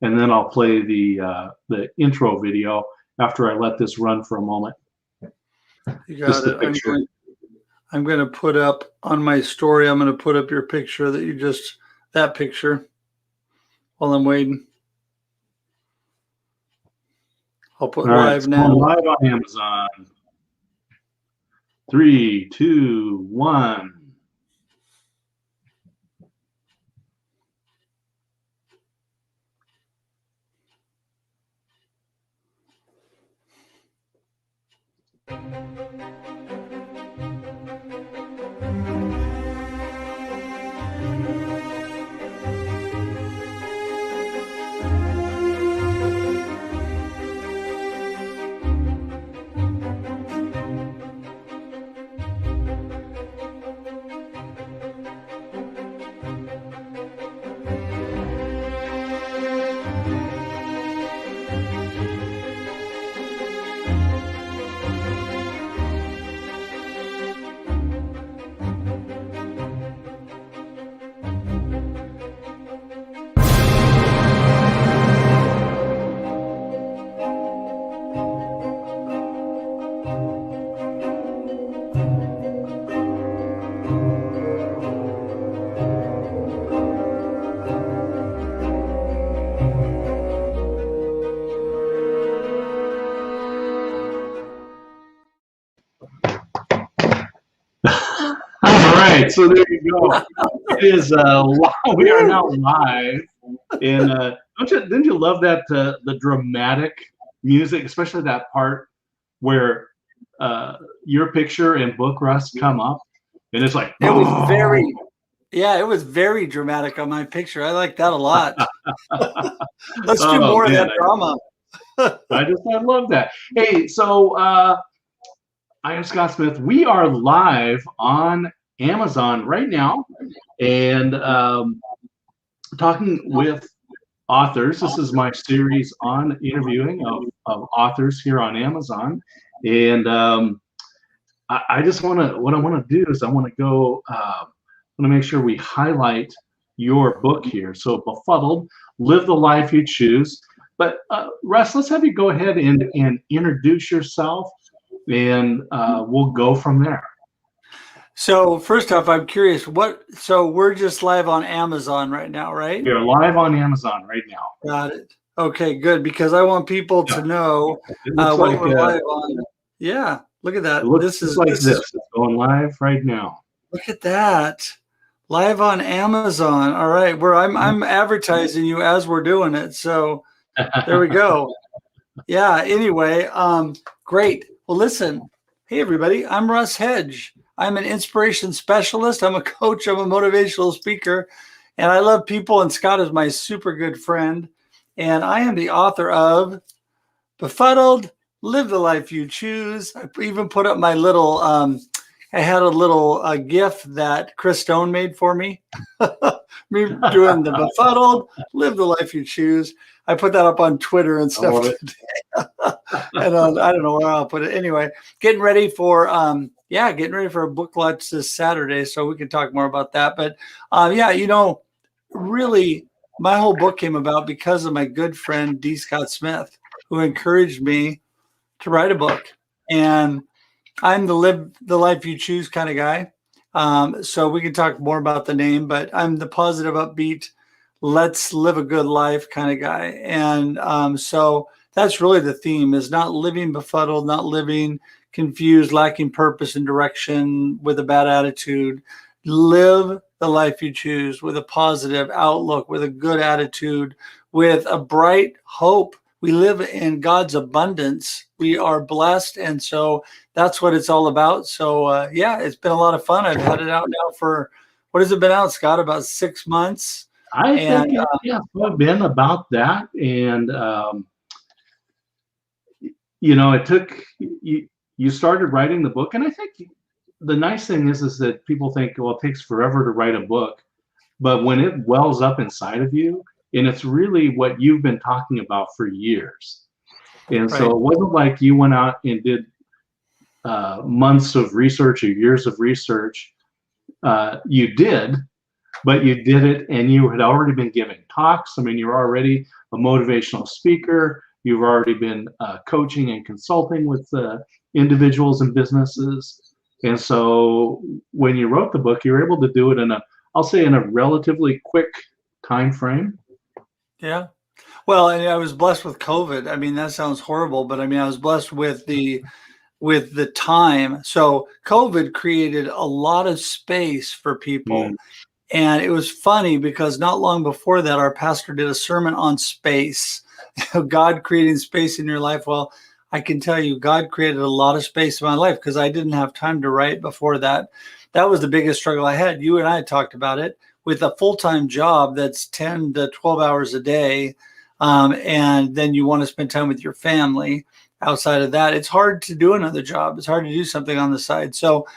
and then I'll play the intro video after I let this run for a moment. You got it. I'm going to put up on my story. I'm going to put up your picture that picture while I'm waiting. I'll put live now. Live on Amazon. 3, 2, 1. So there you go. It is we are now live, and didn't you love that the dramatic music, especially that part where your picture and book, Russ, come up, and it's like it was it was very dramatic on my picture. I like that a lot. Let's do more of that drama. I love that. Hey, so I am Scott Smith. We are live on Amazon right now, and talking with authors. This is my series on interviewing of authors here on Amazon, and I just want to. What I want to do is I want to go. I want to make sure we highlight your book here. So, Befuddled, Live the Life You Choose. But Russ, let's have you go ahead and introduce yourself, and we'll go from there. So first off, I'm curious, so we're just live on Amazon right now, right? You're live on Amazon right now. Got it. Okay, good, because I want people to know what we're live on. Yeah, look at that. This is it's going live right now. Look at that. Live on Amazon. All right, I'm advertising you as we're doing it. So there we go. Yeah, anyway, great. Well, listen, hey everybody, I'm Russ Hedge. I'm an inspiration specialist. I'm a coach. I'm a motivational speaker, and I love people. And Scott is my super good friend. And I am the author of Befuddled, Live the Life You Choose. I even put up my little, I had a little GIF that Chris Stone made for me. Me doing the Befuddled, Live the Life You Choose. I put that up on Twitter and stuff today. And I don't know where I'll put it. Anyway, getting ready for a book launch this Saturday, so we can talk more about that. But really, my whole book came about because of my good friend D. Scott Smith, who encouraged me to write a book. And I'm the Live the Life You Choose kind of guy. So we can talk more about the name, but I'm the positive, upbeat, let's live a good life kind of guy. And so that's really the theme, is not living befuddled, not living confused, lacking purpose and direction, with a bad attitude. Live the life you choose with a positive outlook, with a good attitude, with a bright hope. We live in God's abundance. We are blessed. And so that's what it's all about. So it's been a lot of fun. I've had it out now for, what has it been out, Scott? About 6 months. I think it's been about that. And, it took, you started writing the book. And I think the nice thing is that people think, well, it takes forever to write a book. But when it wells up inside of you, and it's really what you've been talking about for years. And so it wasn't like you went out and did months of research or years of research. You did, but you did it, and you had already been giving talks. I mean, you're already a motivational speaker. You've already been coaching and consulting with individuals and businesses. And so when you wrote the book, you were able to do it in I'll say in a relatively quick time frame. Yeah. Well, and I was blessed with COVID. I mean, that sounds horrible, but I mean, I was blessed with the time. So COVID created a lot of space for people. Mm. And it was funny because not long before that, our pastor did a sermon on space, God creating space in your life. Well, I can tell you, God created a lot of space in my life because I didn't have time to write before that. That was the biggest struggle I had. You and I talked about it with a full-time job that's 10 to 12 hours a day. And then you want to spend time with your family. Outside of that, it's hard to do another job. It's hard to do something on the side. So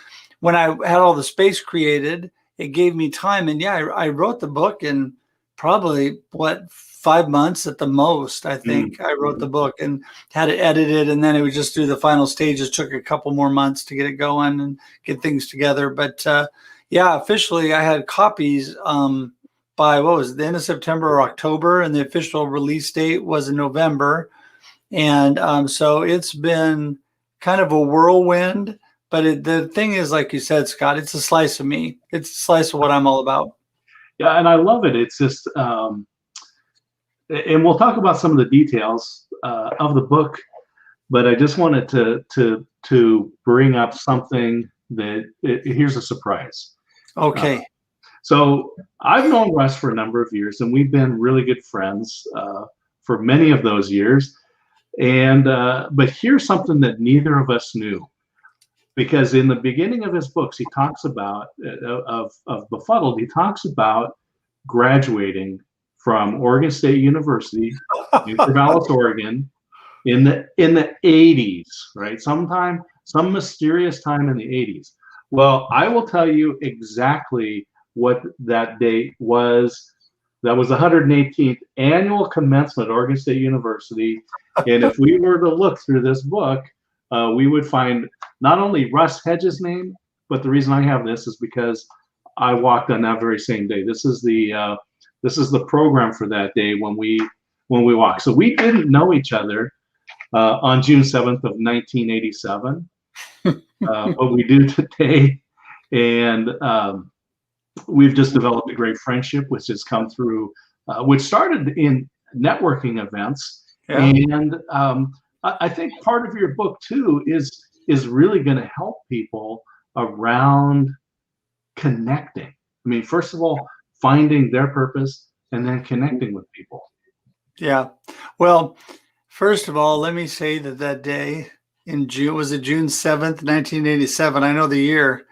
when I had all the space created, it gave me time. And yeah, I wrote the book in probably 5 months at the most. I think I wrote the book and had it edited, and then it was just through the final stages. Took a couple more months to get it going and get things together. But yeah, officially I had copies by the end of September or October, and the official release date was in November. And so it's been kind of a whirlwind. But the thing is, like you said, Scott, it's a slice of me. It's a slice of what I'm all about. Yeah, and I love it. It's just, and we'll talk about some of the details of the book, but I just wanted to bring up something here's a surprise. Okay. So I've known Russ for a number of years, and we've been really good friends for many of those years. And but here's something that neither of us knew, because in the beginning of his books, he talks about of Befuddled. He talks about graduating from Oregon State University in Corvallis, Oregon, in the 80s, right? Some mysterious time in the 80s. Well, I will tell you exactly what that date was. That was the 118th annual commencement at Oregon State University. And if we were to look through this book, we would find not only Russ Hedge's name, but the reason I have this is because I walked on that very same day. This is the program for that day when we walked. So we didn't know each other on June 7th of 1987, but we do today. And we've just developed a great friendship, which has come through, which started in networking events. Yeah. And I think part of your book too is really going to help people around connecting. I mean, first of all, finding their purpose and then connecting with people. Yeah. Well, first of all, let me say that day in June, was it June 7th, 1987? I know the year.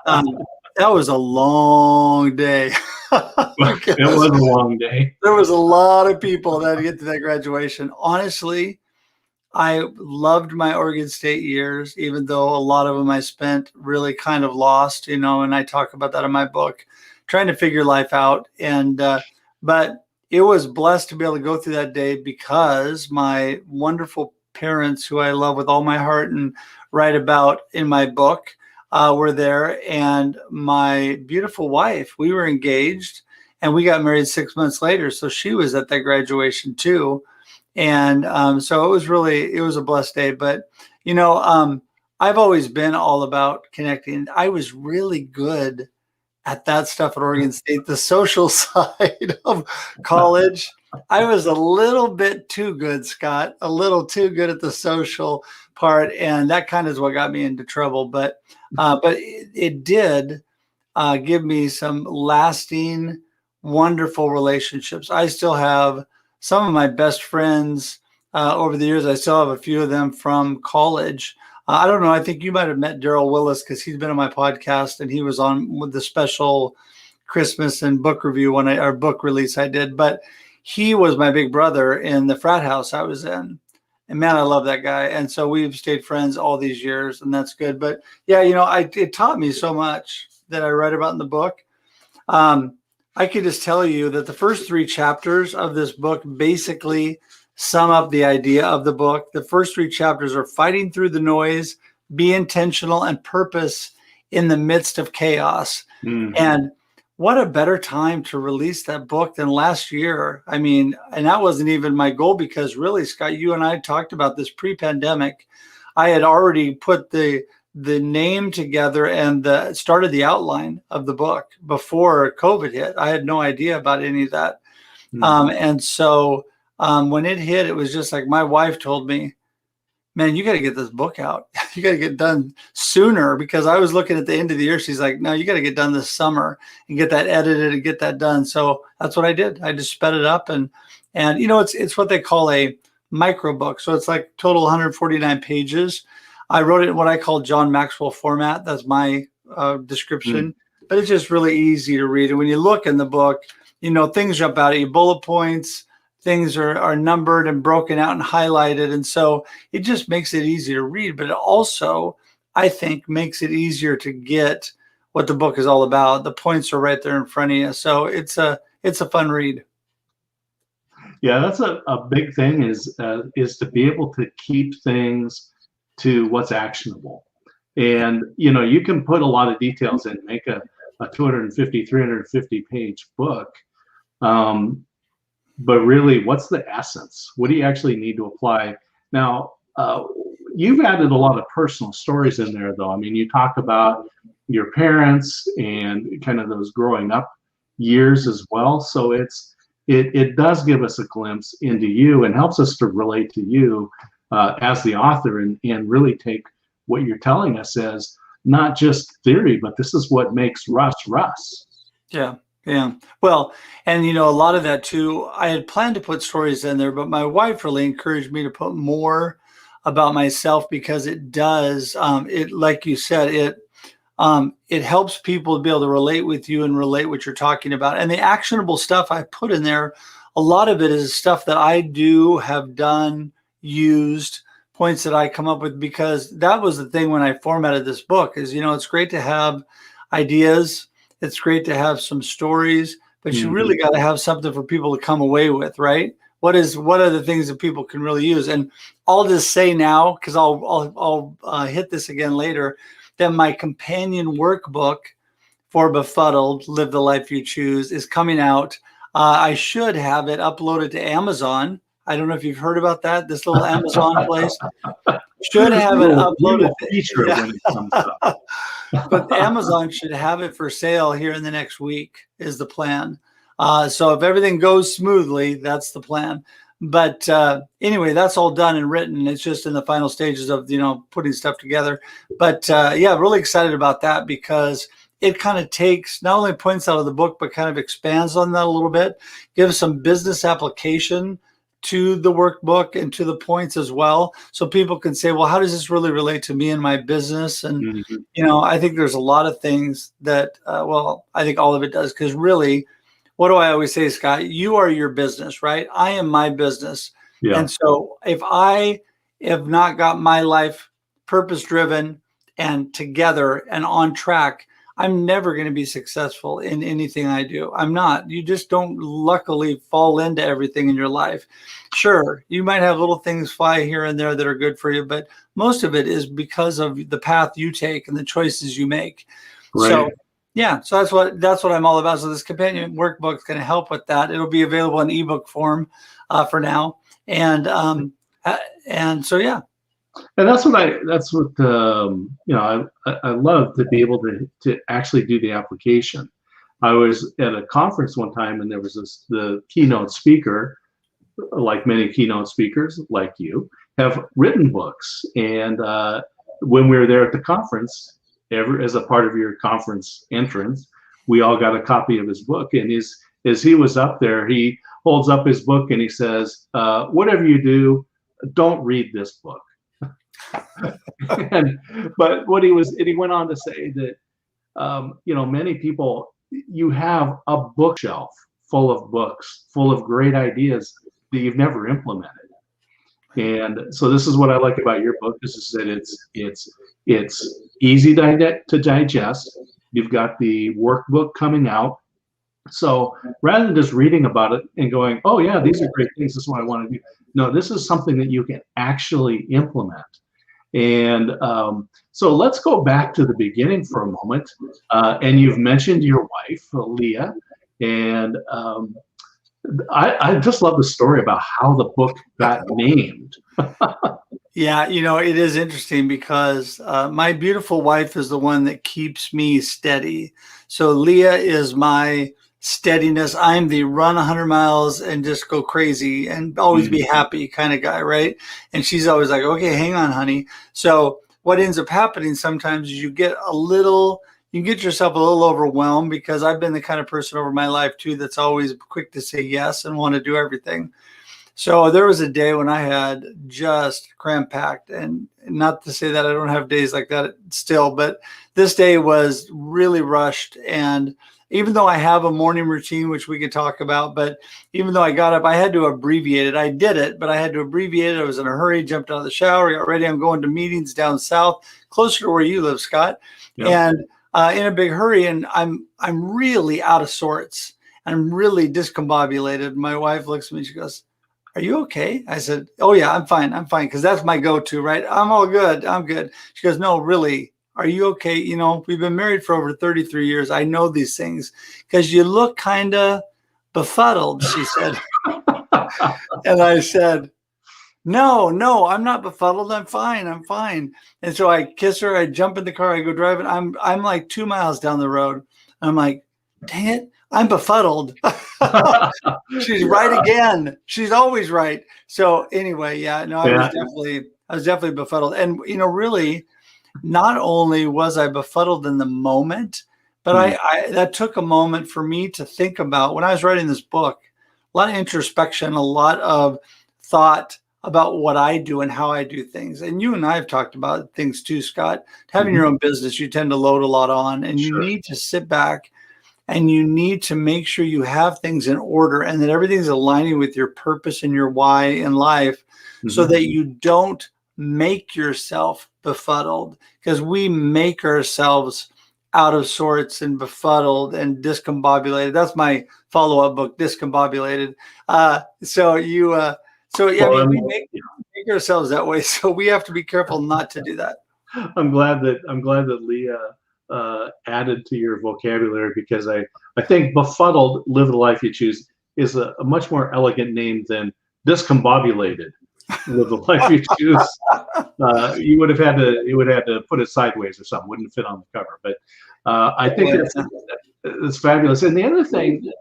That was a long day. It was a long day. There was a lot of people that get to that graduation. Honestly, I loved my Oregon State years, even though a lot of them I spent really kind of lost, and I talk about that in my book, trying to figure life out. And but it was blessed to be able to go through that day because my wonderful parents, who I love with all my heart and write about in my book, were there, and my beautiful wife, we were engaged, and we got married 6 months later. So she was at that graduation too. And so it was a blessed day. But, I've always been all about connecting. I was really good at that stuff at Oregon State, the social side of college. I was a little bit too good, Scott, a little too good at the social part. And that kind of is what got me into trouble. But it did give me some lasting, wonderful relationships. I still have some of my best friends over the years. I still have a few of them from college. I don't know. I think you might have met Daryl Willis because he's been on my podcast, and he was on with the special Christmas and book review our book release I did. But he was my big brother in the frat house I was in. And man, I love that guy. And so we've stayed friends all these years, and that's good. But yeah, it taught me so much that I write about in the book. I could just tell you that the first 3 chapters of this book basically sum up the idea of the book. The first 3 chapters are fighting through the noise, be intentional, and purpose in the midst of chaos. Mm-hmm. And what a better time to release that book than last year. I mean, and that wasn't even my goal, because really, Scott, you and I talked about this pre-pandemic. I had already put the name together and started the outline of the book before COVID hit. I had no idea about any of that. And so when it hit, it was just like my wife told me, man, you got to get this book out. You got to get done sooner, because I was looking at the end of the year. She's like, no, you got to get done this summer and get that edited and get that done. So that's what I did. I just sped it up, and you know, it's what they call a micro book. So it's like total 149 pages. I wrote it in what I call John Maxwell format. That's my description, but it's just really easy to read. And when you look in the book, you know, things jump out at you, bullet points, things are numbered and broken out and highlighted. And so it just makes it easy to read, but it also, I think, makes it easier to get what the book is all about. The points are right there in front of you. So it's a fun read. Yeah, that's a big thing, is to be able to keep things to what's actionable. And, you know, you can put a lot of details in, make a 250, 350 page book. But really, what's the essence? What do you actually need to apply? Now, you've added a lot of personal stories in there, though. I mean, you talk about your parents and kind of those growing up years as well. So it does give us a glimpse into you and helps us to relate to you as the author, and really take what you're telling us as not just theory, but this is what makes Russ Russ. Yeah. Yeah. Well, and you know, a lot of that too, I had planned to put stories in there, but my wife really encouraged me to put more about myself, because it does, it, like you said, it helps people to be able to relate with you and relate what you're talking about. And the actionable stuff I put in there, a lot of it is stuff that I do have done, used, points that I come up with, because that was the thing when I formatted this book is, you know, it's great to have ideas. It's great to have some stories, but you really got to have something for people to come away with, right? What are the things that people can really use? And I'll just say now, because I'll hit this again later, that my companion workbook for Befuddled, Live the Life You Choose, is coming out. I should have it uploaded to Amazon. I don't know if you've heard about that. This little Amazon place should have it uploaded. Feature when it comes up. But Amazon should have it for sale here in the next week is the plan. So if everything goes smoothly, that's the plan. But anyway, that's all done and written. It's just in the final stages of, you know, putting stuff together. But yeah, really excited about that, because it kind of takes, not only points out of the book, but kind of expands on that a little bit, gives some business application to the workbook and to the points as well. So people can say, well, how does this really relate to me and my business? And, you know, I think there's a lot of things that, well, I think all of it does, because really, what do I always say, Scott? You are your business, right? I am my business. Yeah. And so if I have not got my life purpose driven and together and on track, I'm never going to be successful in anything I do. I'm not. You just don't luckily fall into everything in your life. Sure, you might have little things fly here and there that are good for you, but most of it is because of the path you take and the choices you make. Right. So yeah, so that's what I'm all about. So this companion workbook is going to help with that. It'll be available in ebook form for now, and so yeah. And that's what you know, I love to be able to actually do the application. I was at a conference one time, and there was the keynote speaker, like many keynote speakers like you, have written books. And when we were there at the conference, as a part of your conference entrance, we all got a copy of his book. And as he was up there, he holds up his book and he says, whatever you do, don't read this book. But he went on to say that, you know, many people, you have a bookshelf full of books, full of great ideas that you've never implemented. And so this is what I like about your book. This is that it's easy to digest. You've got the workbook coming out. So rather than just reading about it and going, oh yeah, these are great things, this is what I want to do. No, this is something that you can actually implement. And so let's go back to the beginning for a moment. And you've mentioned your wife, Leah, and I just love the story about how the book got named. Yeah, it is interesting because my beautiful wife is the one that keeps me steady. So Leah is my steadiness. I'm the run 100 miles and just go crazy and always be happy kind of guy, right? And she's always like, okay, hang on, honey. So what ends up happening sometimes is you get yourself a little overwhelmed, because I've been the kind of person over my life too that's always quick to say yes and want to do everything. So there was a day when I had just cram packed, and not to say that I don't have days like that still, but this day was really rushed. And even though I have a morning routine, which we could talk about, but even though I got up, I had to abbreviate it. I did it, but I had to abbreviate it. I was in a hurry, jumped out of the shower, got ready. I'm going to meetings down south, closer to where you live, Scott, and in a big hurry. And I'm really out of sorts. I'm really discombobulated. My wife looks at me, she goes, "Are you okay?" I said, "Oh yeah, I'm fine. I'm fine." Cause that's my go-to, right? I'm all good. I'm good. She goes, "No, really. Are you okay? We've been married for over 33 years. I know these things because you look kind of befuddled," she said. And I said, no, I'm not befuddled. I'm fine. I'm fine. And so I kiss her. I jump in the car. I go driving. I'm like 2 miles down the road. I'm like, dang it, I'm befuddled. She's right again. She's always right. So anyway, I was definitely befuddled. And really, not only was I befuddled in the moment, but I that took a moment for me to think about when I was writing this book. A lot of introspection, a lot of thought about what I do and how I do things. And you and I have talked about things too, Scott. Having your own business, you tend to load a lot on, and you need to sit back and you need to make sure you have things in order and that everything's aligning with your purpose and your why in life, so that you don't make yourself befuddled, because we make ourselves out of sorts and befuddled and discombobulated. That's my follow-up book, Discombobulated. We make ourselves that way. So we have to be careful not to do that. I'm glad that Leah added to your vocabulary, because I think befuddled, live the life you choose, is a much more elegant name than discombobulated, live the life you choose. You would have to put it sideways or something, wouldn't fit on the cover. But I think it's fabulous. And the other thing,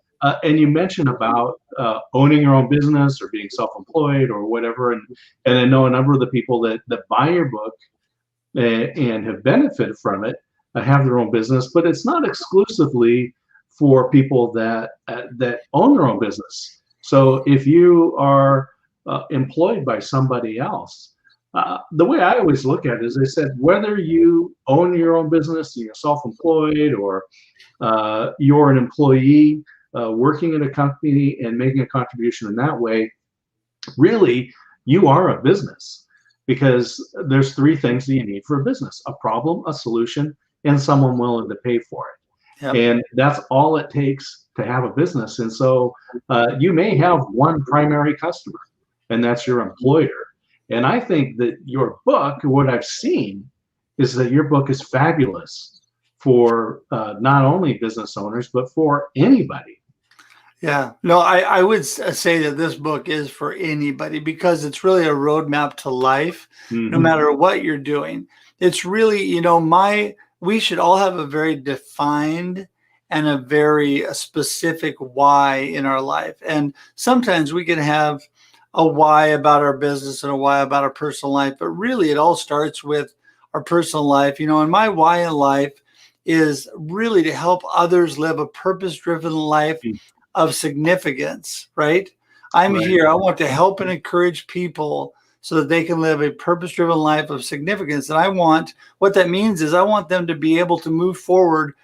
and you mentioned about owning your own business or being self-employed or whatever, and I know a number of the people that buy your book and have benefited from it have their own business, but it's not exclusively for people that own their own business. So if you are employed by somebody else, the way I always look at it is, I said, whether you own your own business, you're self-employed, or you're an employee working in a company and making a contribution in that way, really, you are a business, because there's three things that you need for a business: a problem, a solution, and someone willing to pay for it. Yep. And that's all it takes to have a business. And so you may have one primary customer, and that's your employer. And I think that your book, what I've seen, is that your book is fabulous for not only business owners, but for anybody. Yeah, no, I would say that this book is for anybody, because it's really a roadmap to life, no matter what you're doing. It's really, we should all have a very defined and a very specific why in our life. And sometimes we can have a why about our business and a why about our personal life, but really it all starts with our personal life. And my why in life is really to help others live a purpose-driven life of significance, right? I'm here. I want to help and encourage people so that they can live a purpose-driven life of significance. And what that means is I want them to be able to move forward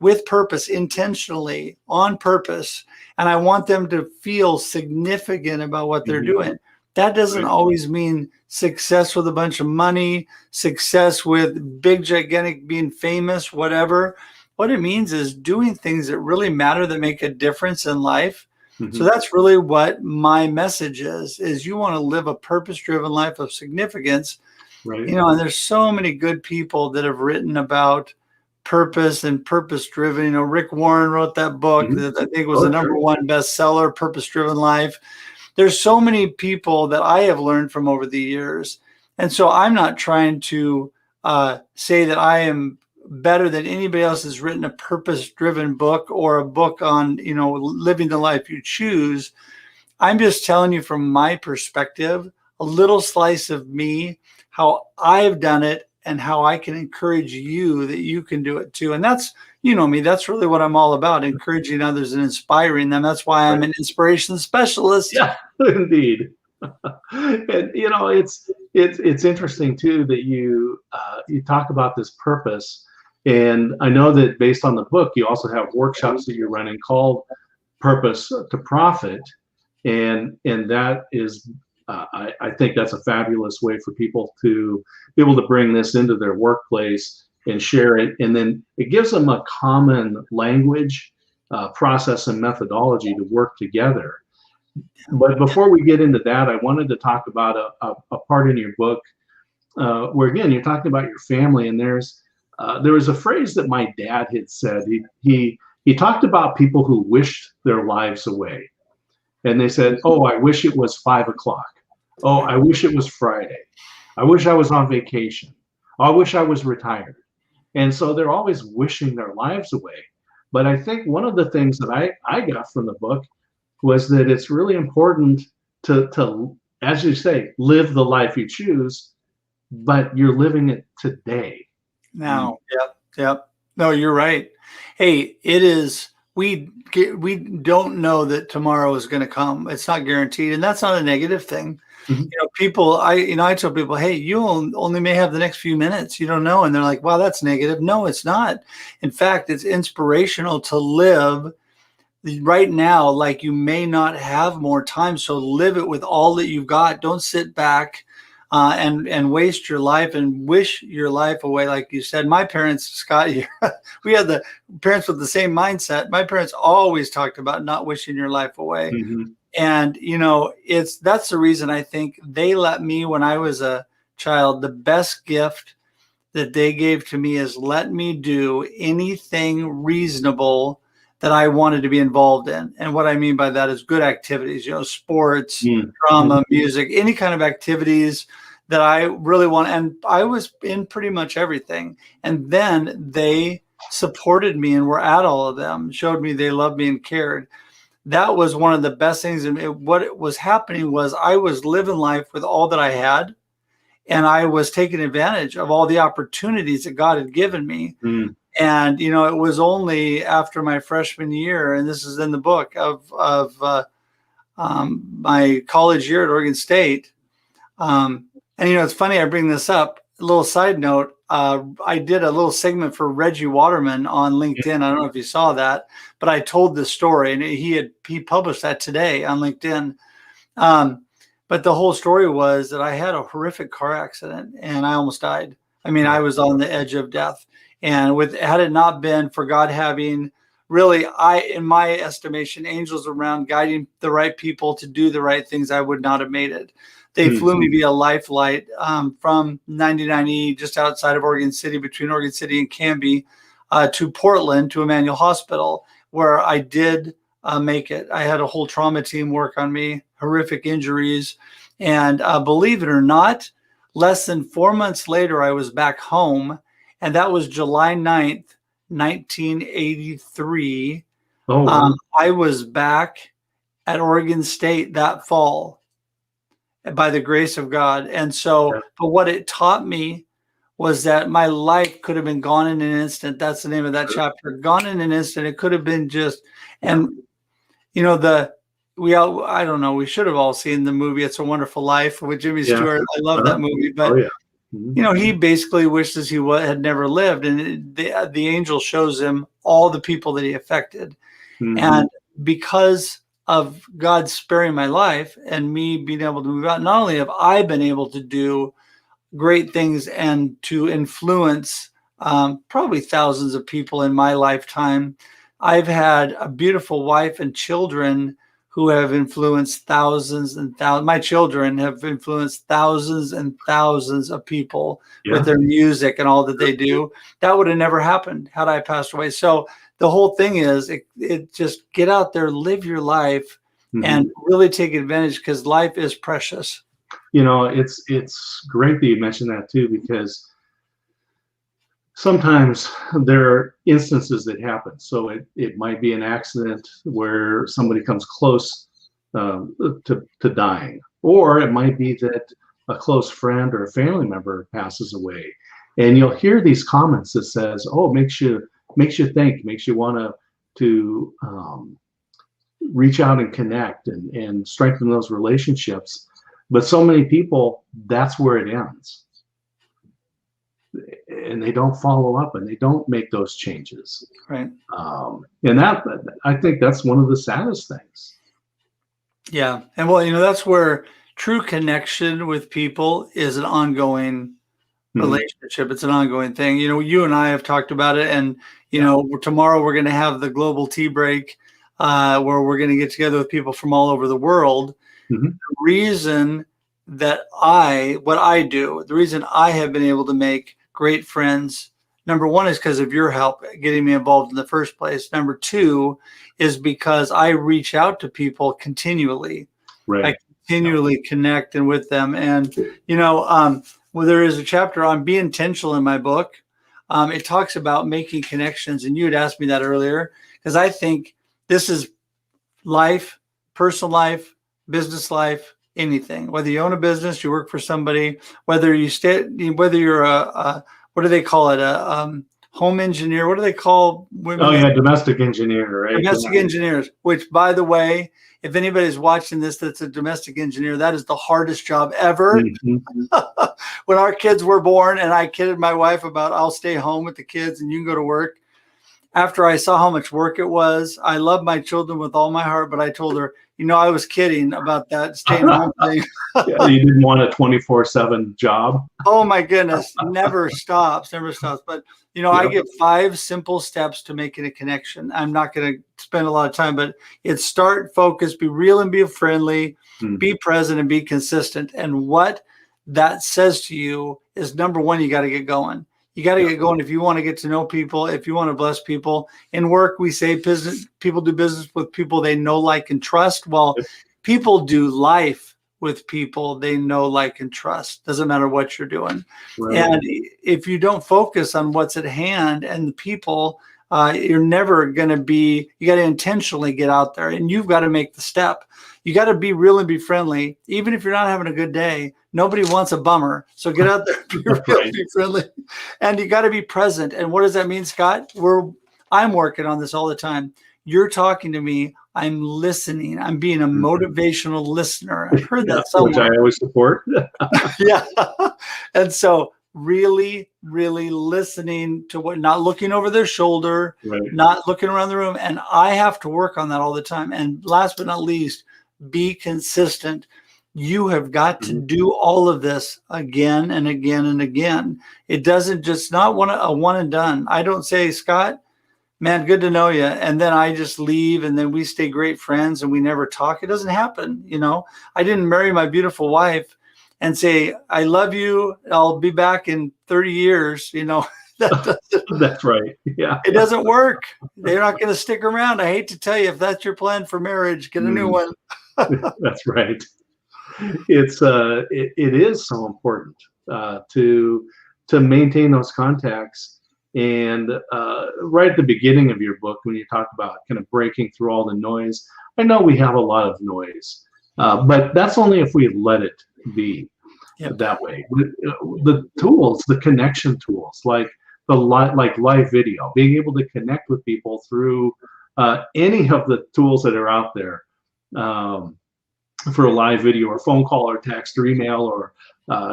with purpose, intentionally, on purpose. And I want them to feel significant about what they're doing. That doesn't always mean success with a bunch of money, success with big, gigantic, being famous, whatever. What it means is doing things that really matter, that make a difference in life. So that's really what my message is you want to live a purpose-driven life of significance. Right. And there's so many good people that have written about purpose and purpose driven. Rick Warren wrote that book Mhm. that I think was Oh, the number sure. one bestseller, Purpose Driven Life. There's so many people that I have learned from over the years. And so I'm not trying to say that I am better than anybody else has written a purpose driven book or a book on, living the life you choose. I'm just telling you from my perspective, a little slice of me, how I've done it and how I can encourage you that you can do it too. And that's, me, that's really what I'm all about, encouraging others and inspiring them. That's why I'm Right. an inspiration specialist. Yeah, indeed. And it's interesting too that you talk about this purpose, and I know that based on the book, you also have workshops that you're running called Purpose to Profit, and that is I think that's a fabulous way for people to be able to bring this into their workplace and share it, and then it gives them a common language, process, and methodology to work together. But before we get into that, I wanted to talk about a part in your book where, again, you're talking about your family, and there was a phrase that my dad had said. He talked about people who wished their lives away, and they said, "Oh, I wish it was 5 o'clock. Oh, I wish it was Friday. I wish I was on vacation. Oh, I wish I was retired." And so they're always wishing their lives away. But I think one of the things that I got from the book was that it's really important to, as you say, live the life you choose, but you're living it today. Now, yep. No, you're right. Hey, it is. We don't know that tomorrow is going to come. It's not guaranteed, and that's not a negative thing. Mhm. People, I tell people, hey, you only may have the next few minutes. You don't know, and they're like, "Wow, that's negative." No, it's not. In fact, it's inspirational to live right now like you may not have more time. So live it with all that you've got. Don't sit back and waste your life and wish your life away. Like you said, my parents, Scott, we had the parents with the same mindset. My parents always talked about not wishing your life away. Mhm. And that's the reason I think they let me, when I was a child, the best gift that they gave to me is let me do anything reasonable that I wanted to be involved in. And what I mean by that is good activities, sports, Mhm. drama, music, any kind of activities that I really want. And I was in pretty much everything. And then they supported me and were at all of them, showed me they loved me and cared. That was one of the best things. And what was happening was I was living life with all that I had. And I was taking advantage of all the opportunities that God had given me. Mhm. And it was only after my freshman year, and this is in the book of my college year at Oregon State. And it's funny I bring this up. A little side note: I did a little segment for Reggie Waterman on LinkedIn. I don't know if you saw that, but I told this story, and he published that today on LinkedIn. But the whole story was that I had a horrific car accident and I almost died. I mean, I was on the edge of death. And had it not been for God having really, in my estimation, angels around guiding the right people to do the right things, I would not have made it. They flew me via life flight from 99E, just outside of Oregon City, between Oregon City and Canby, to Portland, to Emmanuel Hospital, where I did make it. I had a whole trauma team work on me, horrific injuries. And believe it or not, less than 4 months later, I was back home. And that was July 9th, 1983. Oh, wow. I was back at Oregon State that fall by the grace of God. And so, Yeah. but what it taught me was that my life could have been gone in an instant. That's the name of that chapter. Gone in an instant. It could have been just, and I don't know, we should have all seen the movie It's a Wonderful Life with Jimmy Yeah. Stewart. I love that movie, Oh, but yeah. Mhm. he basically wishes he had never lived, and the angel shows him all the people that he affected. Mhm. And because of God sparing my life and me being able to move out, not only have I been able to do great things and to influence probably thousands of people in my lifetime, I've had a beautiful wife and children who have influenced thousands and thousands. My children have influenced thousands and thousands of people with their music and all that they do. That would have never happened had I passed away. So the whole thing is, it just get out there, live your life, and really take advantage, because life is precious. You know, it's great that you mentioned that too, because sometimes there are instances that happen. So it might be an accident where somebody comes close to dying, or it might be that a close friend or a family member passes away, and you'll hear these comments that says, "Oh, makes you think, makes you want to reach out and connect and strengthen those relationships." But so many people, that's where it ends. And they don't follow up, and they don't make those changes. Right. And that, I think that's one of the saddest things. Yeah. And well, that's where true connection with people is an ongoing relationship. It's an ongoing thing. You and I have talked about it, and, tomorrow we're going to have the global tea break, where we're going to get together with people from all over the world. The reason that what I do, the reason I have been able to make great friends, number one, is because of your help getting me involved in the first place. Number two is because I reach out to people continually. Right. I continually connect and with them. And, well, there is a chapter on Be Intentional in my book. It talks about making connections. And you had asked me that earlier, because I think this is life, personal life, business life, anything. Whether you own a business, you work for somebody, whether you're a what do they call it? A home engineer. What do they call women? Oh yeah, domestic engineer, right? Domestic engineers, which, by the way, if anybody's watching this that's a domestic engineer, that is the hardest job ever. When our kids were born, and I kidded my wife about, I'll stay home with the kids and you can go to work. After I saw how much work it was, I love my children with all my heart, but I told her, I was kidding about that staying home thing. Yeah, you didn't want a 24/7 job. Oh my goodness, never stops. But I give 5 simple steps to making a connection. I'm not going to spend a lot of time, but it's start, focus, be real and be friendly, be present and be consistent. And what that says to you is, number one, you got to get going. You got to get going if you want to get to know people, if you want to bless people. In work, we say people do business with people they know, like, and trust. Well, people do life with people they know, like, and trust. Doesn't matter what you're doing. Right. And if you don't focus on what's at hand and the people, you're never going to be, you got to intentionally get out there, and you've got to make the step. You got to be real and be friendly. Even if you're not having a good day, nobody wants a bummer. So get out there, be real, be friendly, and you got to be present. And what does that mean, Scott? I'm working on this all the time. You're talking to me. I'm listening. I'm being a motivational listener. I've heard that somewhere. Which I always support. Yeah. And so really, really listening to what, not looking over their shoulder, not looking around the room. And I have to work on that all the time. And last but not least, be consistent. You have got to do all of this again and again and again. It doesn't just not a one and done. I don't say, Scott, man, good to know you, and then I just leave, and then we stay great friends and we never talk. It doesn't happen. I didn't marry my beautiful wife and say, I love you, I'll be back in 30 years. That's right. Yeah. It doesn't work. They're not going to stick around. I hate to tell you, if that's your plan for marriage, get a new one. That's right. It is so important to maintain those contacts. And right at the beginning of your book, when you talk about kind of breaking through all the noise, I know we have a lot of noise, but that's only if we let it be that way. The tools, the connection tools, like live video, being able to connect with people through any of the tools that are out there. For a live video or phone call or text or email or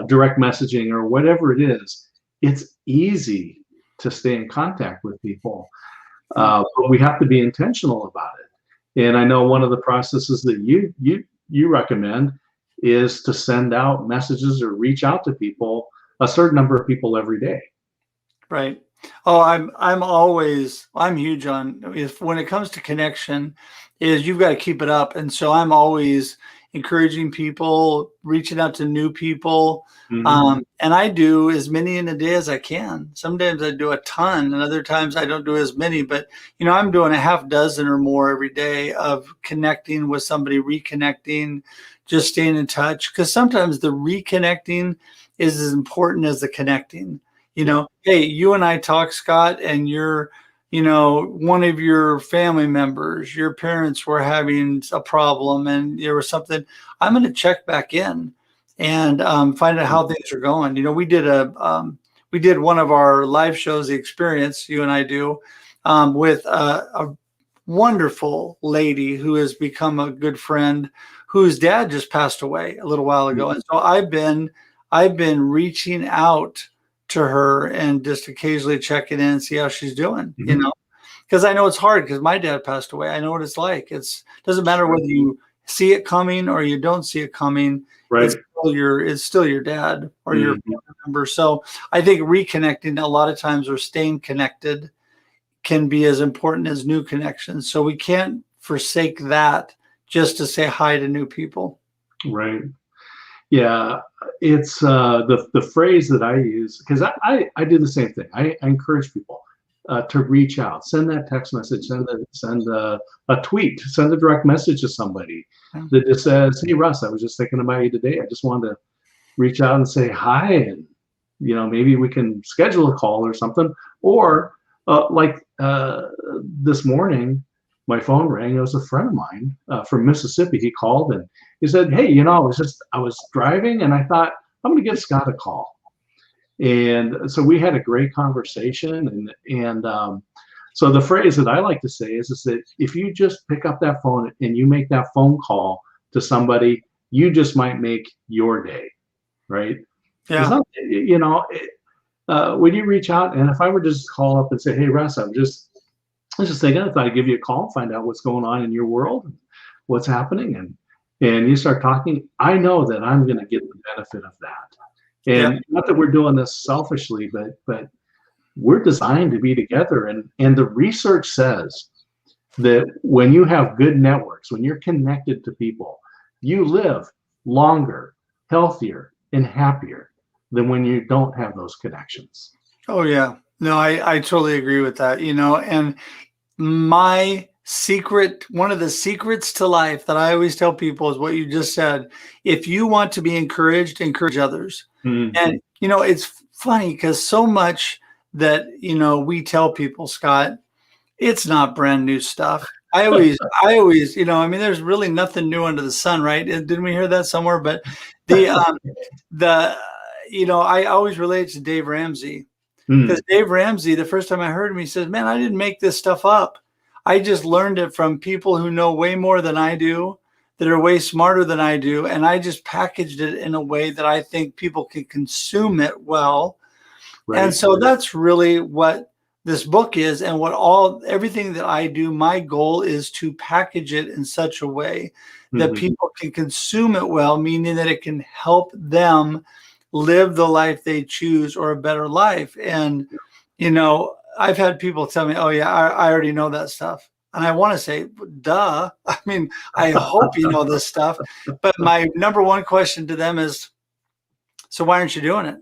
direct messaging or whatever it is, it's easy to stay in contact with people, but we have to be intentional about it. And I know one of the processes that you recommend is to send out messages or reach out to people, a certain number of people every day. Right. Oh, I'm huge on, when it comes to connection, is you've got to keep it up. And so I'm always encouraging people, reaching out to new people. And I do as many in a day as I can. Sometimes I do a ton, and other times I don't do as many. But, I'm doing a half dozen or more every day of connecting with somebody, reconnecting, just staying in touch. Because sometimes the reconnecting is as important as the connecting. Hey, you and I talk, Scott, and you're, one of your family members, your parents were having a problem and there was something. I'm going to check back in and find out how things are going. We did one of our live shows, The Experience, you and I do, with a wonderful lady who has become a good friend, whose dad just passed away a little while ago. And so I've been reaching out to her and just occasionally checking in and see how she's doing, because I know it's hard because my dad passed away. I know what it's like. It doesn't matter whether you see it coming or you don't see it coming. Right. It's still your dad or your family member. So I think reconnecting a lot of times, or staying connected, can be as important as new connections. So we can't forsake that just to say hi to new people. Right. Yeah, it's the phrase that I use, because I do the same thing. I encourage people to reach out, send that text message, send a tweet, send a direct message to somebody that just says, "Hey Russ, I was just thinking about you today. I just wanted to reach out and say hi, and maybe we can schedule a call or something." Or this morning, my phone rang. It was a friend of mine from Mississippi. He called and he said, "Hey, I was driving and I thought I'm going to give Scott a call." And so we had a great conversation. And so the phrase that I like to say is that if you just pick up that phone and you make that phone call to somebody, you just might make your day, right? Yeah. When you reach out, and if I were to just call up and say, "Hey Russ, I was just thinking, I thought I'd give you a call, find out what's going on in your world, what's happening," and you start talking, I know that I'm going to get the benefit of that. And not that we're doing this selfishly, but we're designed to be together. And the research says that when you have good networks, when you're connected to people, you live longer, healthier, and happier than when you don't have those connections. Oh, yeah. No, I totally agree with that, and one of the secrets to life that I always tell people is what you just said. If you want to be encouraged, encourage others. And, it's funny because so much that, we tell people, Scott, it's not brand new stuff. I always, there's really nothing new under the sun, right? Didn't we hear that somewhere? But I always relate to Dave Ramsey, because Dave Ramsey, the first time I heard him, he says, "Man, I didn't make this stuff up. I just learned it from people who know way more than I do, that are way smarter than I do. And I just packaged it in a way that I think people can consume it well." Right. And so that's really what this book is. And everything that I do, my goal is to package it in such a way that people can consume it well, meaning that it can help them live the life they choose, or a better life. And, I've had people tell me, "Oh yeah, I already know that stuff." And I want to say, duh. I mean, I hope you know this stuff. But my number one question to them is, "So why aren't you doing it?"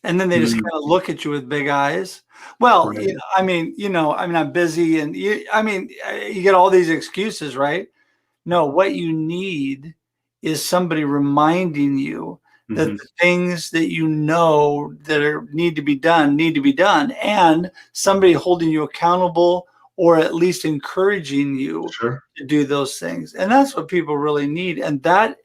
And then they just kind of look at you with big eyes. Well, right. I'm busy, and you get all these excuses, right? No, what you need is somebody reminding you that the things that need to be done, and somebody holding you accountable, or at least encouraging you to do those things. And that's what people really need. And that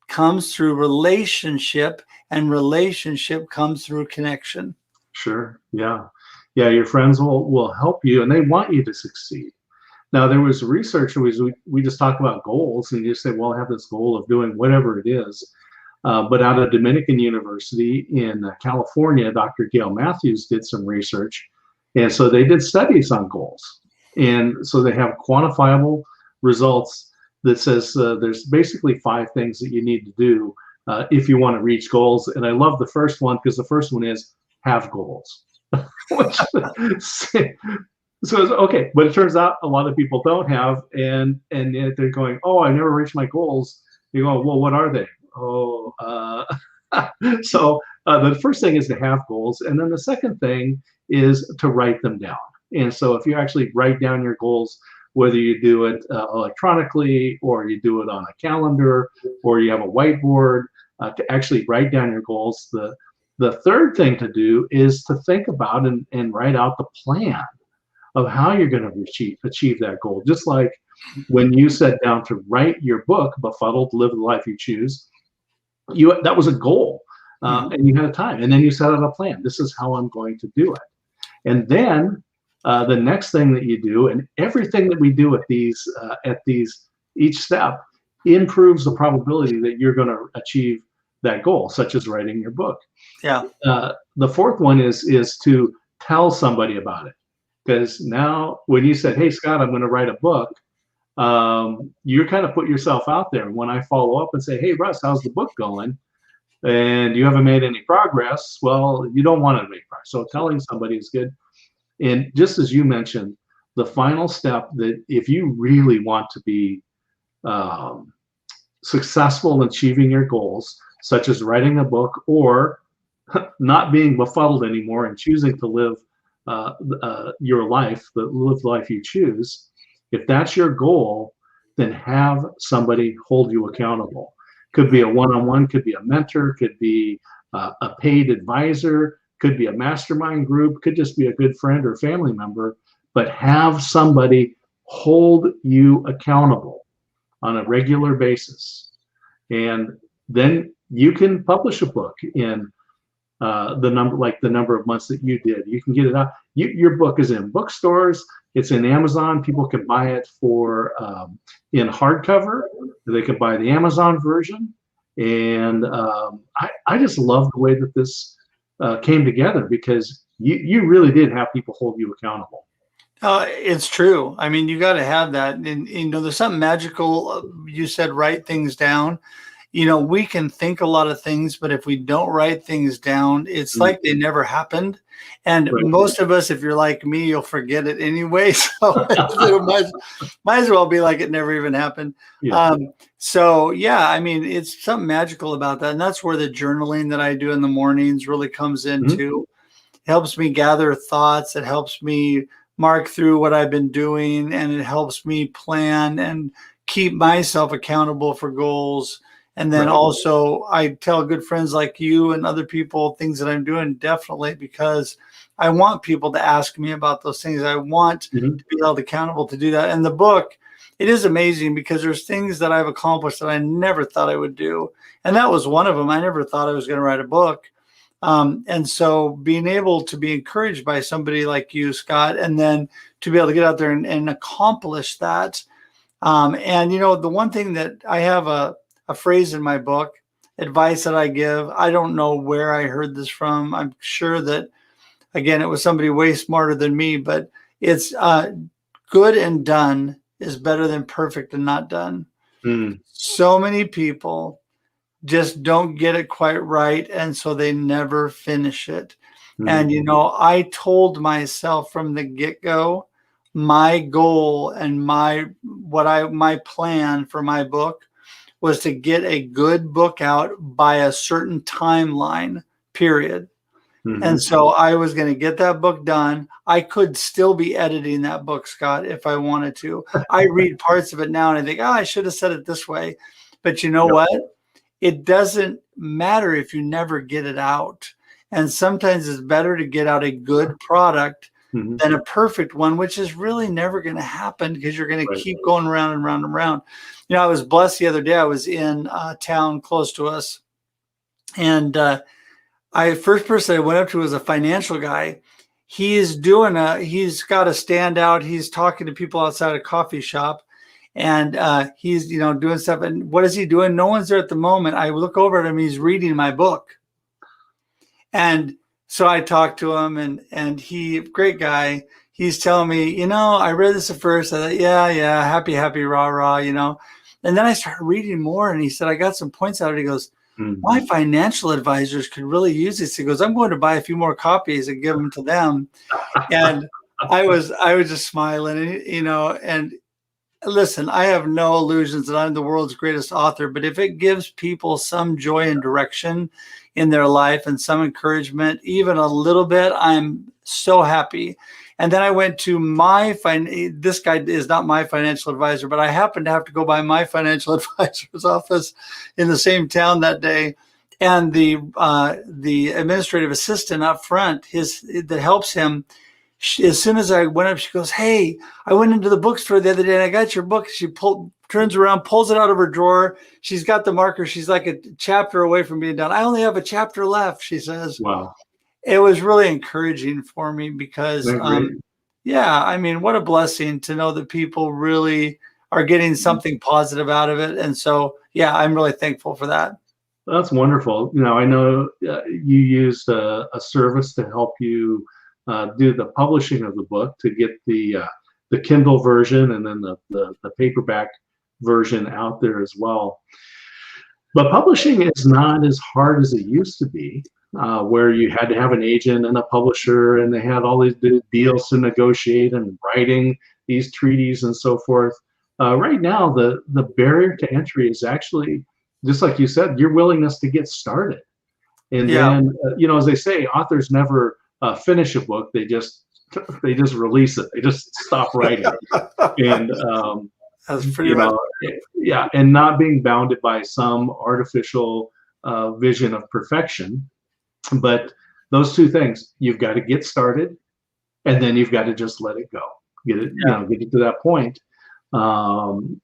comes through relationship, and relationship comes through connection. Sure. Yeah. Yeah. Your friends will help you, and they want you to succeed. Now, there was research, we just talked about goals, and you say, "Well, I have this goal of doing whatever it is." But out of Dominican University in California, Dr. Gail Matthews did some research. And so they did studies on goals. And so they have quantifiable results that says there's basically 5 things that you need to do if you want to reach goals. And I love the first one, because the first one is have goals. Which So it's okay, but it turns out a lot of people don't have, and yet they're going, oh, I never reached my goals. You go, well, what are they? Oh, so the first thing is to have goals, and then the second thing is to write them down. And so if you actually write down your goals, whether you do it electronically or you do it on a calendar or you have a whiteboard, to actually write down your goals. The third thing to do is to think about and write out the plan of how you're going to achieve that goal. Just like when you sat down to write your book, Befuddled, Live the Life You Choose, that was a goal, and you had a time, and then you set out a plan. This is how I'm going to do it. And then the next thing that you do, and everything that we do at these each step improves the probability that you're going to achieve that goal, such as writing your book. Yeah. The fourth one is to tell somebody about it. Because now when you said, hey, Scott, I'm going to write a book, you kind of put yourself out there. When I follow up and say, hey, Russ, how's the book going? And you haven't made any progress, well, you don't want to make progress. So telling somebody is good. And just as you mentioned, the final step, that if you really want to be successful in achieving your goals, such as writing a book or not being befuddled anymore and choosing to live your life, live the life you choose, if that's your goal, then have somebody hold you accountable. Could be a one-on-one, could be a mentor, could be a paid advisor, could be a mastermind group, could just be a good friend or family member, but have somebody hold you accountable on a regular basis. And then you can publish a book in the number of months that you did. You can get it out. Your book is in bookstores. It's in Amazon. People can buy it for in hardcover. They can buy the Amazon version. And I just love the way that this came together, because you really did have people hold you accountable. It's true. I mean, you got to have that. And, there's something magical. You said write things down. We can think a lot of things, but if we don't write things down, it's like they never happened. And most of us, if you're like me, you'll forget it anyway. So it might as well be like it never even happened. Yeah. I mean, it's something magical about that. And that's where the journaling that I do in the mornings really comes into. It helps me gather thoughts. It helps me mark through what I've been doing, and it helps me plan and keep myself accountable for goals. And then also I tell good friends like you and other people things that I'm doing, definitely, because I want people to ask me about those things. I want to be held accountable to do that. And the book, it is amazing because there's things that I've accomplished that I never thought I would do. And that was one of them. I never thought I was going to write a book. And so being able to be encouraged by somebody like you, Scott, and then to be able to get out there and accomplish that. And, the one thing that I have a phrase in my book, advice that I give, I don't know where I heard this from. I'm sure that, again, it was somebody way smarter than me, but it's good and done is better than perfect and not done. So many people just don't get it quite right, and so they never finish it. And, I told myself from the get-go, my goal and my plan for my book was to get a good book out by a certain timeline, period. And so I was going to get that book done. I could still be editing that book, Scott, if I wanted to. I read parts of it now and I think, I should have said it this way. But you know what? It doesn't matter if you never get it out. And sometimes it's better to get out a good product than a perfect one, which is really never going to happen, because you're going to keep going around and round and round. I was blessed the other day. I was in a town close to us, and first person I went up to was a financial guy. He's got a standout. He's talking to people outside a coffee shop, and he's doing stuff. And what is he doing? No one's there at the moment. I look over at him. He's reading my book, and so I talked to him, and he, great guy. He's telling me, I read this at first. I thought, yeah, happy, rah, rah, And then I started reading more, and he said, I got some points out of it. He goes, my financial advisors could really use this. He goes, I'm going to buy a few more copies and give them to them. And I was just smiling, and listen, I have no illusions that I'm the world's greatest author, but if it gives people some joy and direction in their life and some encouragement, even a little bit, I'm so happy. And then I went to this guy is not my financial advisor, but I happened to have to go by my financial advisor's office in the same town that day. And the administrative assistant up front, that helps him, as soon as I went up, she goes, "Hey, I went into the bookstore the other day and I got your book." She turns around, pulls it out of her drawer. She's got the marker. She's like a chapter away from being done. "I only have a chapter left," she says. Wow. It was really encouraging for me because, yeah, I mean, what a blessing to know that people really are getting something positive out of it. And so, yeah, I'm really thankful for that. That's wonderful. I know you used a service to help you do the publishing of the book, to get the Kindle version and then the paperback version out there as well. But publishing is not as hard as it used to be, where you had to have an agent and a publisher, and they had all these deals to negotiate and writing these treaties and so forth. Right now, the barrier to entry is actually, just like you said, your willingness to get started. And then, as they say, authors never finish a book. They just release it. They just stop writing. And that's pretty much yeah, and not being bounded by some artificial vision of perfection. But those two things, you've got to get started, and then you've got to just let it go. Get it to that point. And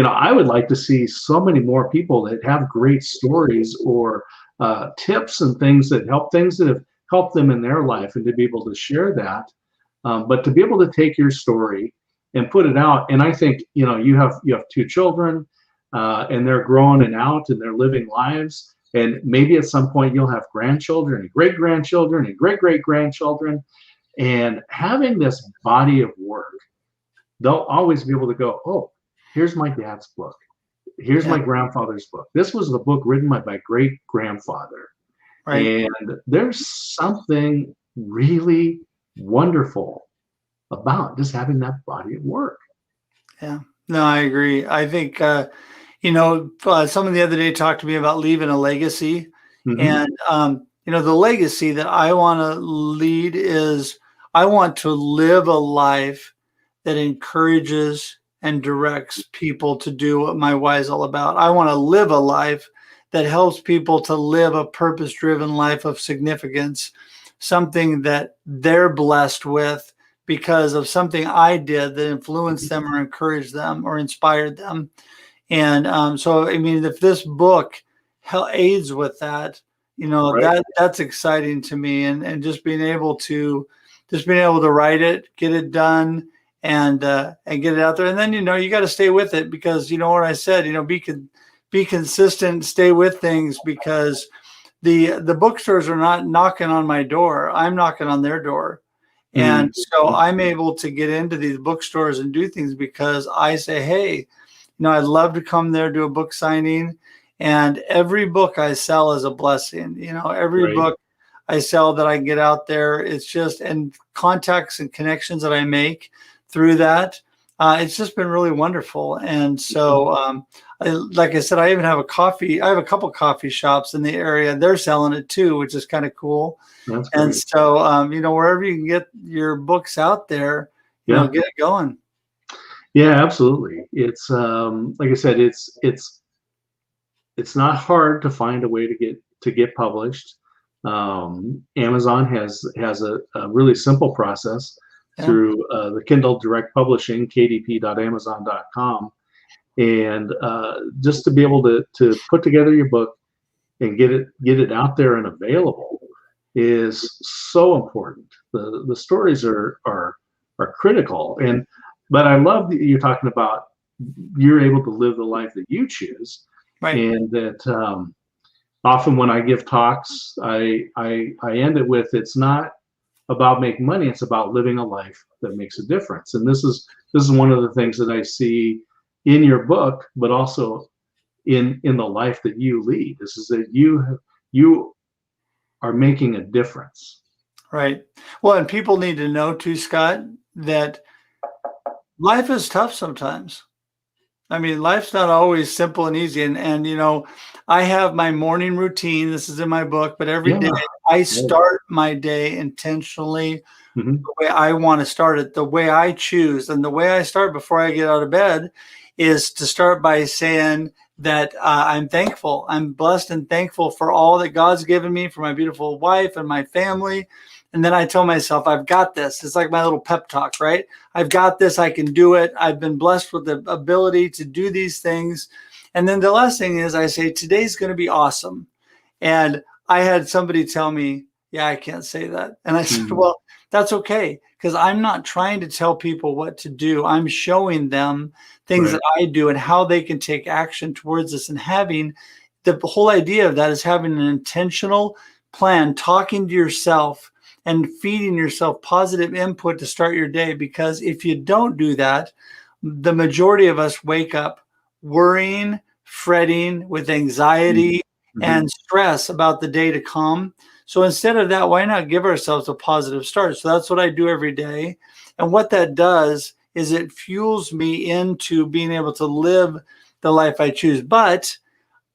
I would like to see so many more people that have great stories or tips and things that have helped them in their life, and to be able to share that. But to be able to take your story and put it out, and I think you have 2 children, and they're growing and out, and they're living lives. And maybe at some point you'll have grandchildren and great-grandchildren and great-great-grandchildren. And having this body of work, they'll always be able to go, "Oh, here's my dad's book. Here's my grandfather's book. This was the book written by my great-grandfather." Right. And there's something really wonderful about just having that body of work. Yeah, no, I agree. I think, someone the other day talked to me about leaving a legacy. And, the legacy that I want to lead is, I want to live a life that encourages and directs people to do what my why is all about. I want to live a life that helps people to live a purpose-driven life of significance, something that they're blessed with because of something I did that influenced them or encouraged them or inspired them. And so, I mean, if this book aids with that, that's exciting to me. And just being able to write it, get it done, and get it out there. And then, you got to stay with it, because what I said, be consistent, stay with things, because the bookstores are not knocking on my door. I'm knocking on their door. And so I'm able to get into these bookstores and do things because I say, "Hey, I'd love to come there, do a book signing." And every book I sell is a blessing. Every book I sell that I can get out there, it's just, and contacts and connections that I make through that, it's just been really wonderful. And so, like I said, I even have I have a couple coffee shops in the area. They're selling it too, which is kind of cool. And so, wherever you can get your books out there, get it going. Yeah, absolutely. It's like I said, it's not hard to find a way to get published. Amazon has a really simple process through the Kindle Direct Publishing, kdp.amazon.com, and just to be able to put together your book and get it out there and available is so important. The stories are critical, but I love that you're talking about you're able to live the life that you choose, and that often when I give talks, I end it with, it's not about making money, it's about living a life that makes a difference. And this is one of the things that I see in your book, but also in the life that you lead. This is that you are making a difference. Right. Well, and people need to know too, Scott, that life is tough sometimes. I mean, life's not always simple and easy. And you know, I have my morning routine. This is in my book, but every Yeah. day I Yeah. start my day intentionally Mhm. the way I want to start it, the way I choose. And the way I start before I get out of bed is to start by saying that I'm thankful. I'm blessed and thankful for all that God's given me, for my beautiful wife and my family. And then I tell myself, I've got this. It's like my little pep talk, right? I've got this. I can do it. I've been blessed with the ability to do these things. And then the last thing is I say, today's going to be awesome. And I had somebody tell me, yeah, I can't say that. And I said, Mhm. well, that's okay, because I'm not trying to tell people what to do. I'm showing them things Right. that I do and how they can take action towards this. And having the whole idea of that is having an intentional plan, talking to yourself and feeding yourself positive input to start your day. Because if you don't do that, the majority of us wake up worrying, fretting with anxiety Mhm. and stress about the day to come. So instead of that, why not give ourselves a positive start? So that's what I do every day. And what that does is it fuels me into being able to live the life I choose. But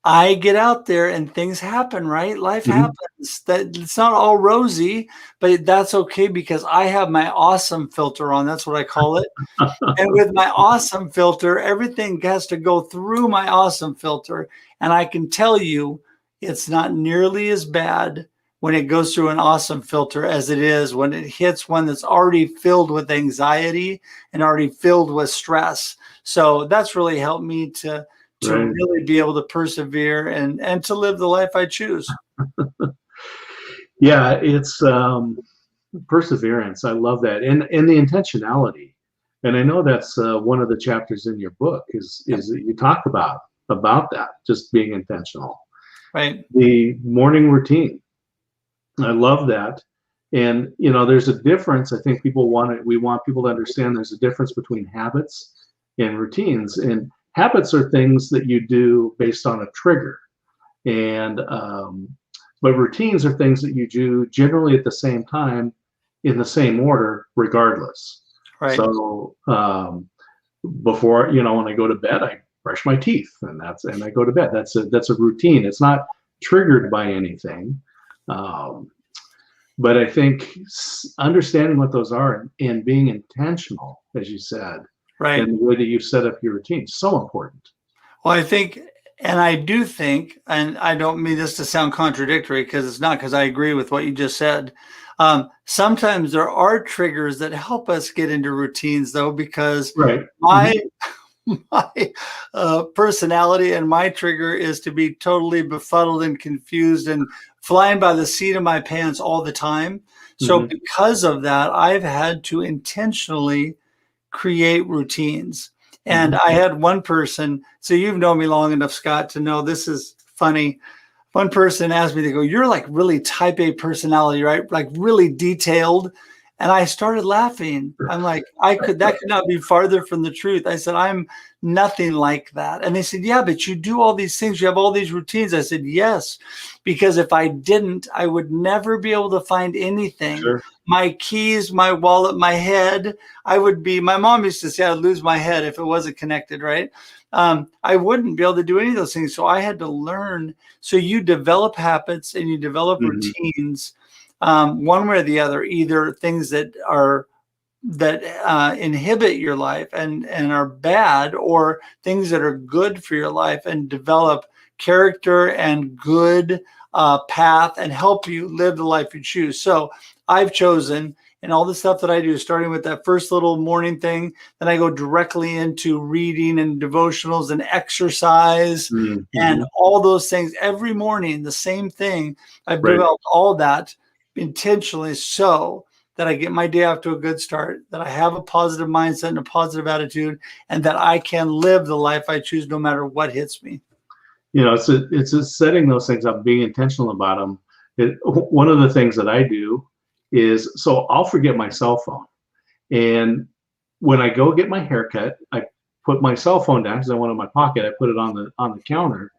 I get out there and things happen, right? Life Mhm. happens. That it's not all rosy, but that's okay because I have my awesome filter on. That's what I call it. And with my awesome filter, everything has to go through my awesome filter. And I can tell you it's not nearly as bad when it goes through an awesome filter as it is when it hits one that's already filled with anxiety and already filled with stress. So that's really helped me to Right. really be able to persevere and to live the life I choose. Yeah, it's perseverance. I love that, and the intentionality. And I know that's one of the chapters in your book is that you talk about that, just being intentional. Right. The morning routine. I love that. And you know, there's a difference. I think people want it. We want people to understand there's a difference between habits and routines. And habits are things that you do based on a trigger. And but routines are things that you do generally at the same time, in the same order, regardless. Right. So before, you know, when I go to bed, I brush my teeth, and I go to bed. That's a routine. It's not triggered by anything. Um, but I think understanding what those are and being intentional, as you said, Right. and the way that you set up your routine, so important. Well, I think, and I do think, and I don't mean this to sound contradictory because it's not, because I agree with what you just said. Sometimes there are triggers that help us get into routines, though, because Right. my Mm-hmm. my personality and my trigger is to be totally befuddled and confused and flying by the seat of my pants all the time. So Mm-hmm. because of that, I've had to intentionally create routines. And Mm-hmm. I had one person, so you've known me long enough, Scott, to know this is funny. One person asked me, they go, "You're like really type A personality, right? Like really detailed." And I started laughing. I'm like, that could not be farther from the truth. I said, I'm nothing like that. And they said, yeah, but you do all these things. You have all these routines. I said, yes, because if I didn't, I would never be able to find anything. Sure. My keys, my wallet, my head, my mom used to say I'd lose my head if it wasn't connected, right? I wouldn't be able to do any of those things. So I had to learn. So you develop habits and you develop Mm-hmm. routines, one way or the other, either things that inhibit your life and are bad, or things that are good for your life and develop character and good path and help you live the life you choose. So I've chosen, and all the stuff that I do, starting with that first little morning thing, then I go directly into reading and devotionals and exercise and Mm-hmm. all those things every morning, the same thing. I've Right. developed all that intentionally so that I get my day off to a good start, that I have a positive mindset and a positive attitude, and that I can live the life I choose no matter what hits me. You know, it's just setting those things up, being intentional about them. One of the things that I do is, so I'll forget my cell phone, and when I go get my haircut, I put my cell phone down because I want it in my pocket. I put it on the counter,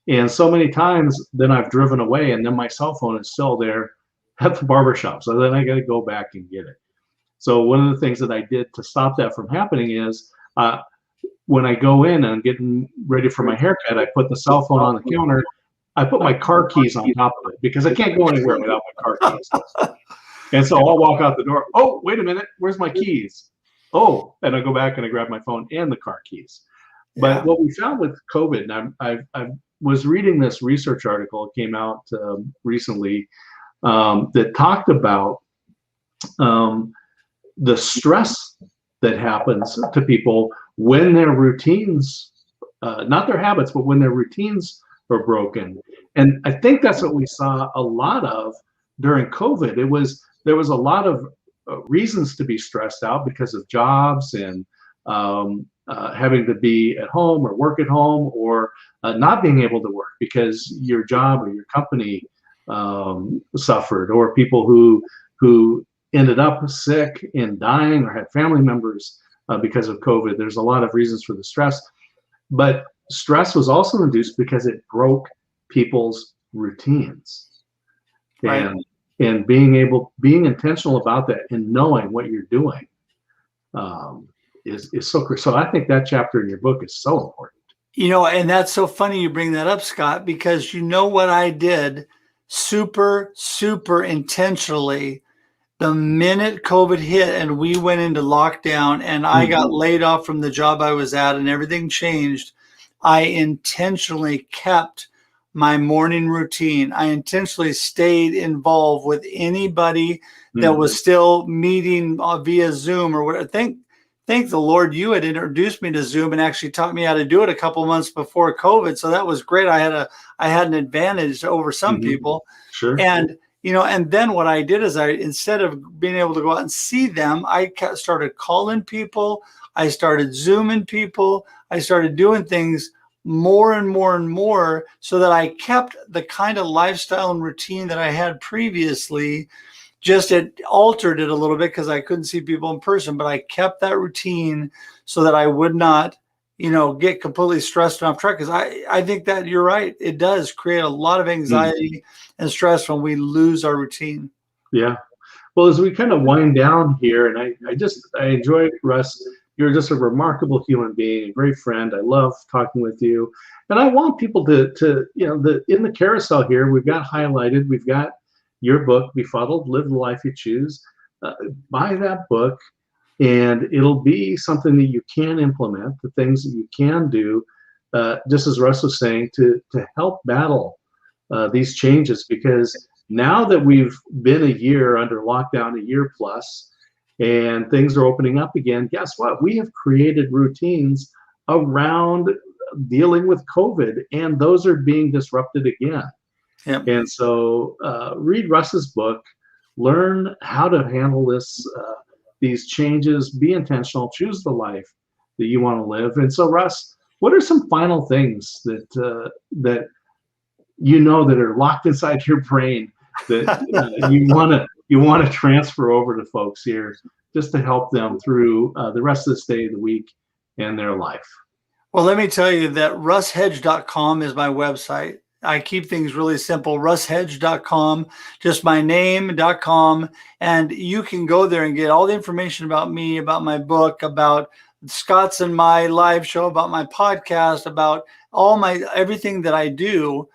and so many times then I've driven away, and then my cell phone is still there at the barber shop. So then I got to go back and get it. So one of the things that I did to stop that from happening is when I go in and I'm getting ready for my haircut, I put the cell phone on the counter. I put my car keys on top of it because I can't go anywhere without my car keys. And so I'll walk out the door. Oh, wait a minute. Where's my keys? Oh, and I go back and I grab my phone and the car keys. But what we found with COVID, and I was reading this research article, it came out recently, that talked about the stress that happens to people when their routines, not their habits, but when their routines are broken. And I think that's what we saw a lot of during COVID. There was a lot of reasons to be stressed out because of jobs and having to be at home or work at home, or not being able to work because your job or your company suffered, or people who ended up sick and dying or had family members because of COVID. There's a lot of reasons for the stress, but stress was also induced because it broke people's routines. Right. And being intentional about that and knowing what you're doing is so crucial. So I think that chapter in your book is so important. You know, and that's so funny you bring that up, Scott, because you know what I did super, super intentionally the minute COVID hit and we went into lockdown and I got laid off from the job I was at and everything changed. I intentionally kept my morning routine. I intentionally stayed involved with anybody that was still meeting via Zoom or whatever. Thank the Lord you had introduced me to Zoom and actually taught me how to do it a couple months before COVID. So that was great. I had an advantage over some people. Sure. And you know, and then what I did is instead of being able to go out and see them, I started calling people. I started Zooming people. I started doing things more and more and more so that I kept the kind of lifestyle and routine that I had previously. Just it altered it a little bit because I couldn't see people in person, but I kept that routine so that I would not, you know, get completely stressed and off track. Because I think that you're right. It does create a lot of anxiety and stress when we lose our routine. Yeah. Well, as we kind of wind down here, and I enjoyed, Russ, you're just a remarkable human being, a great friend. I love talking with you. And I want people to you know, in the carousel here, we've got highlighted, we've got your book, Befuddled, Live the Life You Choose. Buy that book, and it'll be something that you can implement, the things that you can do, just as Russ was saying, to help battle these changes. Because now that we've been a year under lockdown, a year plus, and things are opening up again, guess what? We have created routines around dealing with COVID, and those are being disrupted again. Yep. And so read Russ's book, learn how to handle these changes, be intentional, choose the life that you want to live. And so, Russ, what are some final things that you know that are locked inside your brain that you want to transfer over to folks here, just to help them through the rest of this day, the week, and their life? Well, let me tell you that russhedge.com is my website. I keep things really simple, russhedge.com, just my name.com. And you can go there and get all the information about me, about my book, about Scott's and my live show, about my podcast, about everything that I do.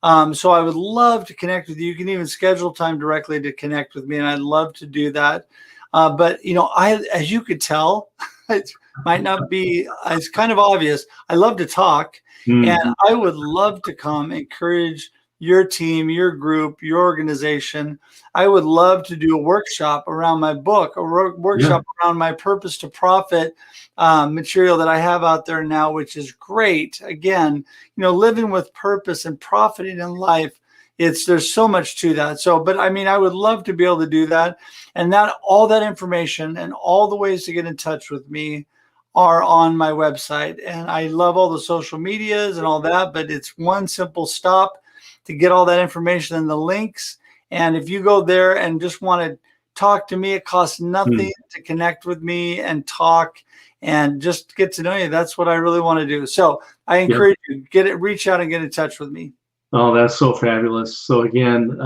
So I would love to connect with you. You can even schedule time directly to connect with me, and I'd love to do that. But, you know, as you could tell, it might not be, it's kind of obvious. I love to talk, and I would love to come encourage your team, your group, your organization. I would love to do a workshop around my book, a workshop around my Purpose to Profit material that I have out there now, which is great. Again, you know, living with purpose and profiting in life. There's so much to that. So, but I mean, I would love to be able to do that. And all that information and all the ways to get in touch with me are on my website. And I love all the social medias and all that, but it's one simple stop to get all that information and the links. And if you go there and just want to talk to me, it costs nothing to connect with me and talk and just get to know you. That's what I really want to do. So I encourage you, reach out and get in touch with me. Oh, that's so fabulous. So again,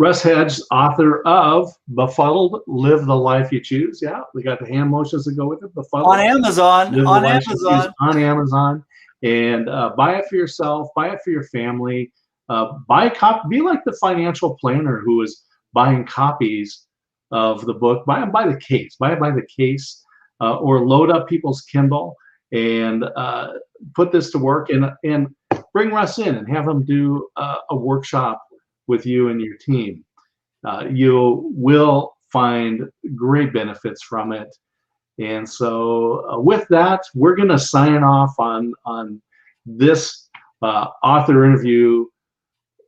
Russ Hedge, author of Befuddled, Live the Life You Choose. Yeah, we got the hand motions that go with it. Befuddled, on Amazon. Live the On Life You Choose Amazon. on Amazon. And buy it for yourself, buy it for your family. Buy a copy. Be like the financial planner who is buying copies of the book. Buy it by the case. Buy it by the case, or load up people's Kindle and put this to work. And bring Russ in and have him do a workshop with you and your team. You will find great benefits from it. And so with that, we're going to sign off on this author interview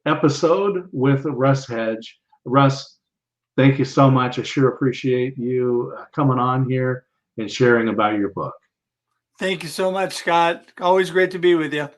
episode with Russ Hedge. Russ, thank you so much. I sure appreciate you coming on here and sharing about your book. Thank you so much, Scott. Always great to be with you.